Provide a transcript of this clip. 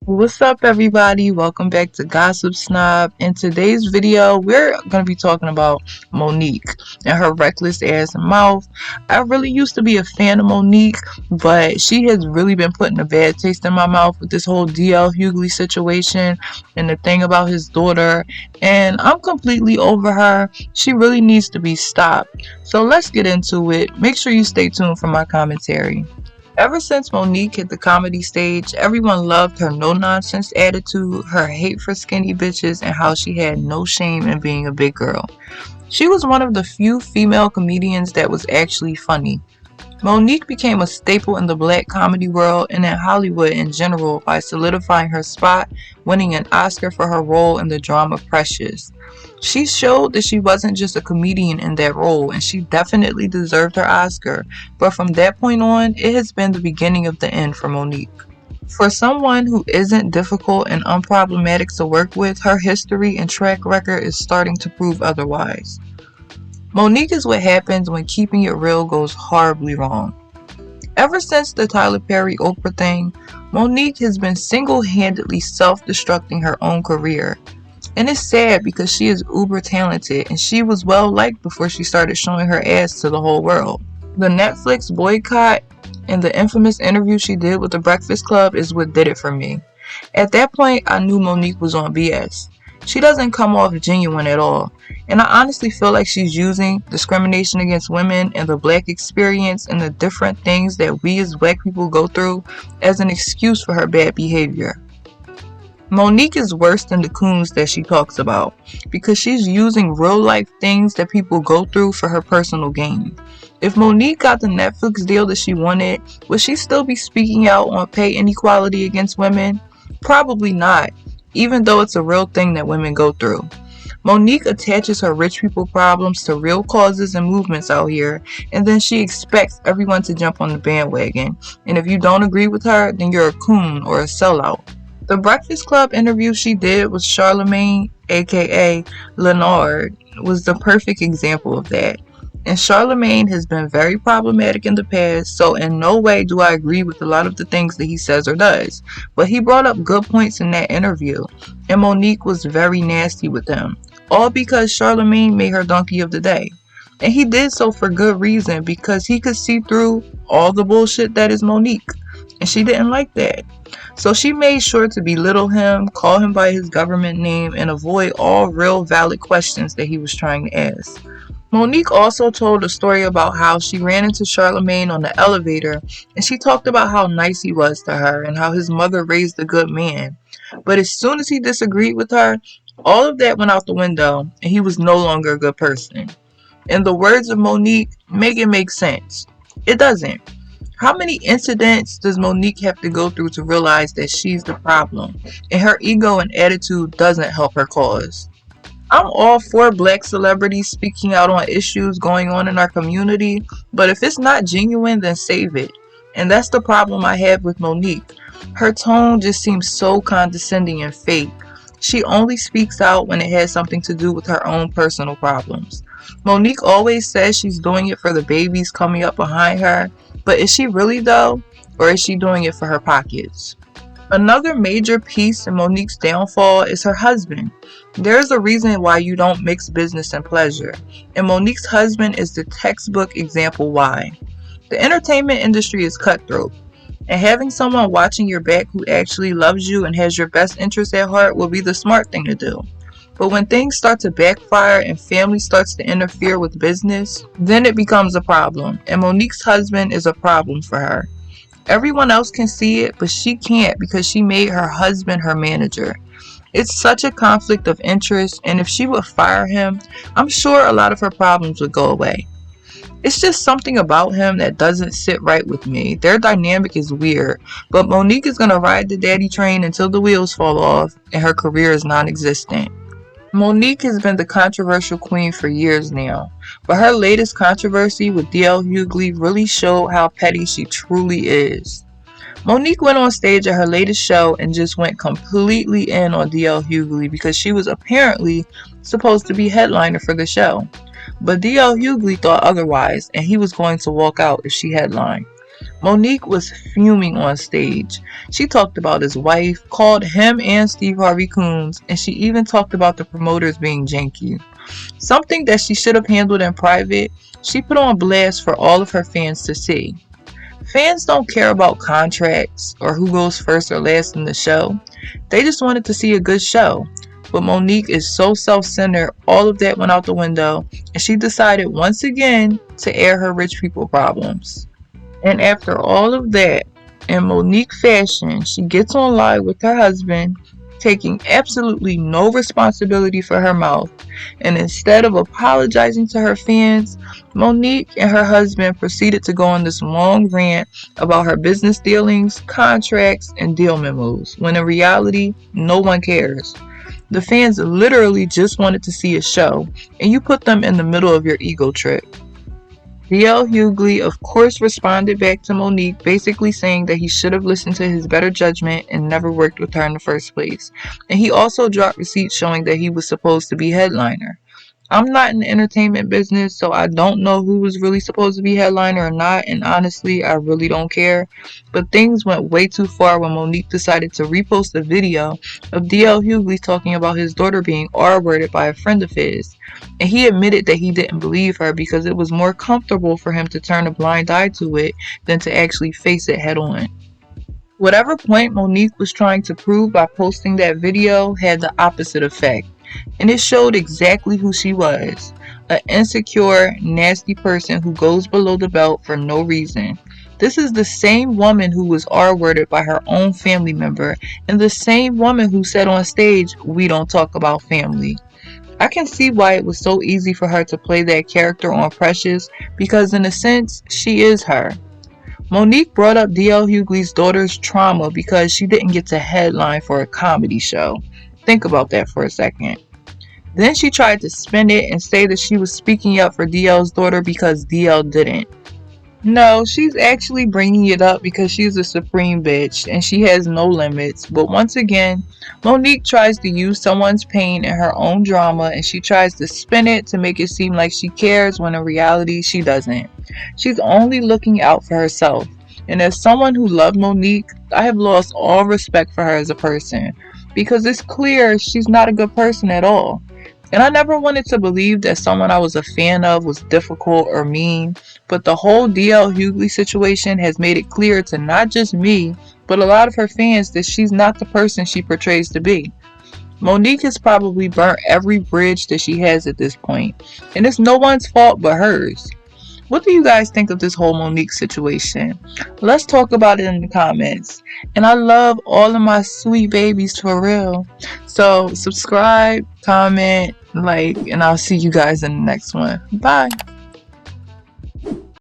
What's up, everybody? Welcome back to Gossip Snob. In today's video, we're going to be talking about Monique and her reckless ass mouth. I really used to be a fan of Monique, but she has really been putting a bad taste in my mouth with this whole DL Hughley situation and the thing about his daughter. And I'm completely over her. She really needs to be stopped. So let's get into it. Make sure you stay tuned for my commentary. Ever since Monique hit the comedy stage, everyone loved her no-nonsense attitude, her hate for skinny bitches, and how she had no shame in being a big girl. She was one of the few female comedians that was actually funny. Monique became a staple in the black comedy world and in Hollywood in general by solidifying her spot, winning an Oscar for her role in the drama Precious. She showed that she wasn't just a comedian in that role, and she definitely deserved her Oscar, but from that point on, it has been the beginning of the end for Monique. For someone who isn't difficult and unproblematic to work with, her history and track record is starting to prove otherwise. Monique is what happens when keeping it real goes horribly wrong. Ever since the Tyler Perry Oprah thing, Monique has been single-handedly self-destructing her own career. And it's sad because she is uber talented and she was well liked before she started showing her ass to the whole world. The Netflix boycott and the infamous interview she did with the Breakfast Club is what did it for me. At that point, I knew Monique was on BS. She doesn't come off genuine at all, and I honestly feel like she's using discrimination against women and the black experience and the different things that we as black people go through as an excuse for her bad behavior. Monique is worse than the coons that she talks about because she's using real life things that people go through for her personal gain. If Monique got the Netflix deal that she wanted, would she still be speaking out on pay inequality against women? Probably not, even though it's a real thing that women go through. Monique attaches her rich people problems to real causes and movements out here, and then she expects everyone to jump on the bandwagon. And if you don't agree with her, then you're a coon or a sellout. The Breakfast Club interview she did with Charlemagne, aka Leonard, was the perfect example of that. And Charlemagne has been very problematic in the past, so in no way do I agree with a lot of the things that he says or does. But he brought up good points in that interview, and Monique was very nasty with him. All because Charlemagne made her donkey of the day. And he did so for good reason, because he could see through all the bullshit that is Monique. And she didn't like that. So she made sure to belittle him, call him by his government name, and avoid all real valid questions that he was trying to ask. Monique also told a story about how she ran into Charlemagne on the elevator, and she talked about how nice he was to her and how his mother raised a good man. But as soon as he disagreed with her, all of that went out the window, and he was no longer a good person. In the words of Monique, make it make sense. It doesn't. How many incidents does Monique have to go through to realize that she's the problem, and her ego and attitude doesn't help her cause? I'm all for black celebrities speaking out on issues going on in our community, but if it's not genuine, then save it. And that's the problem I have with Monique. Her tone just seems so condescending and fake. She only speaks out when it has something to do with her own personal problems. Monique always says she's doing it for the babies coming up behind her, but is she really though? Or is she doing it for her pockets? Another major piece in Monique's downfall is her husband. There's a reason why you don't mix business and pleasure, and Monique's husband is the textbook example why. The entertainment industry is cutthroat, and having someone watching your back who actually loves you and has your best interests at heart will be the smart thing to do. But when things start to backfire and family starts to interfere with business, then it becomes a problem, and Monique's husband is a problem for her. Everyone else can see it, but she can't because she made her husband her manager. It's such a conflict of interest, and if she would fire him, I'm sure a lot of her problems would go away. It's just something about him that doesn't sit right with me. Their dynamic is weird, but Monique is going to ride the daddy train until the wheels fall off and her career is non-existent. Monique has been the controversial queen for years now, but her latest controversy with DL Hughley really showed how petty she truly is. Monique went on stage at her latest show and just went completely in on DL Hughley because she was apparently supposed to be headliner for the show. But DL Hughley thought otherwise, and he was going to walk out if she headlined. Monique was fuming on stage. She talked about his wife, called him and Steve Harvey coons, and she even talked about the promoters being janky. Something that she should have handled in private, she put on blast for all of her fans to see. Fans don't care about contracts or who goes first or last in the show. They just wanted to see a good show. But Monique is so self-centered, all of that went out the window, and she decided once again to air her rich people problems. And after all of that, in Monique fashion, she gets on live with her husband, taking absolutely no responsibility for her mouth. And instead of apologizing to her fans, Monique and her husband proceeded to go on this long rant about her business dealings, contracts, and deal memos, when in reality, no one cares. The fans literally just wanted to see a show, and you put them in the middle of your ego trip. DL Hughley of course responded back to Monique, basically saying that he should have listened to his better judgment and never worked with her in the first place. And he also dropped receipts showing that he was supposed to be headliner. I'm not in the entertainment business, so I don't know who was really supposed to be headliner or not, and honestly, I really don't care. But things went way too far when Monique decided to repost a video of DL Hughley talking about his daughter being R-worded by a friend of his. And he admitted that he didn't believe her because it was more comfortable for him to turn a blind eye to it than to actually face it head on. Whatever point Monique was trying to prove by posting that video had the opposite effect. And it showed exactly who she was. An insecure, nasty person who goes below the belt for no reason. This is the same woman who was R-worded by her own family member, and the same woman who said on stage, "We don't talk about family." I can see why it was so easy for her to play that character on Precious, because in a sense, she is her. Monique brought up DL Hughley's daughter's trauma because she didn't get to headline for a comedy show. Think about that for a second. Then she tried to spin it and say that she was speaking up for DL's daughter because DL didn't. No, she's actually bringing it up because she's a supreme bitch and she has no limits. But once again, Monique tries to use someone's pain in her own drama, and she tries to spin it to make it seem like she cares when in reality she doesn't. She's only looking out for herself. And as someone who loved Monique, I have lost all respect for her as a person because it's clear she's not a good person at all. And I never wanted to believe that someone I was a fan of was difficult or mean, but the whole DL Hughley situation has made it clear to not just me, but a lot of her fans that she's not the person she portrays to be. Monique has probably burnt every bridge that she has at this point, and it's no one's fault but hers. What do you guys think of this whole Monique situation? Let's talk about it in the comments. And I love all of my sweet babies for real. So subscribe, comment, like, and I'll see you guys in the next one. Bye.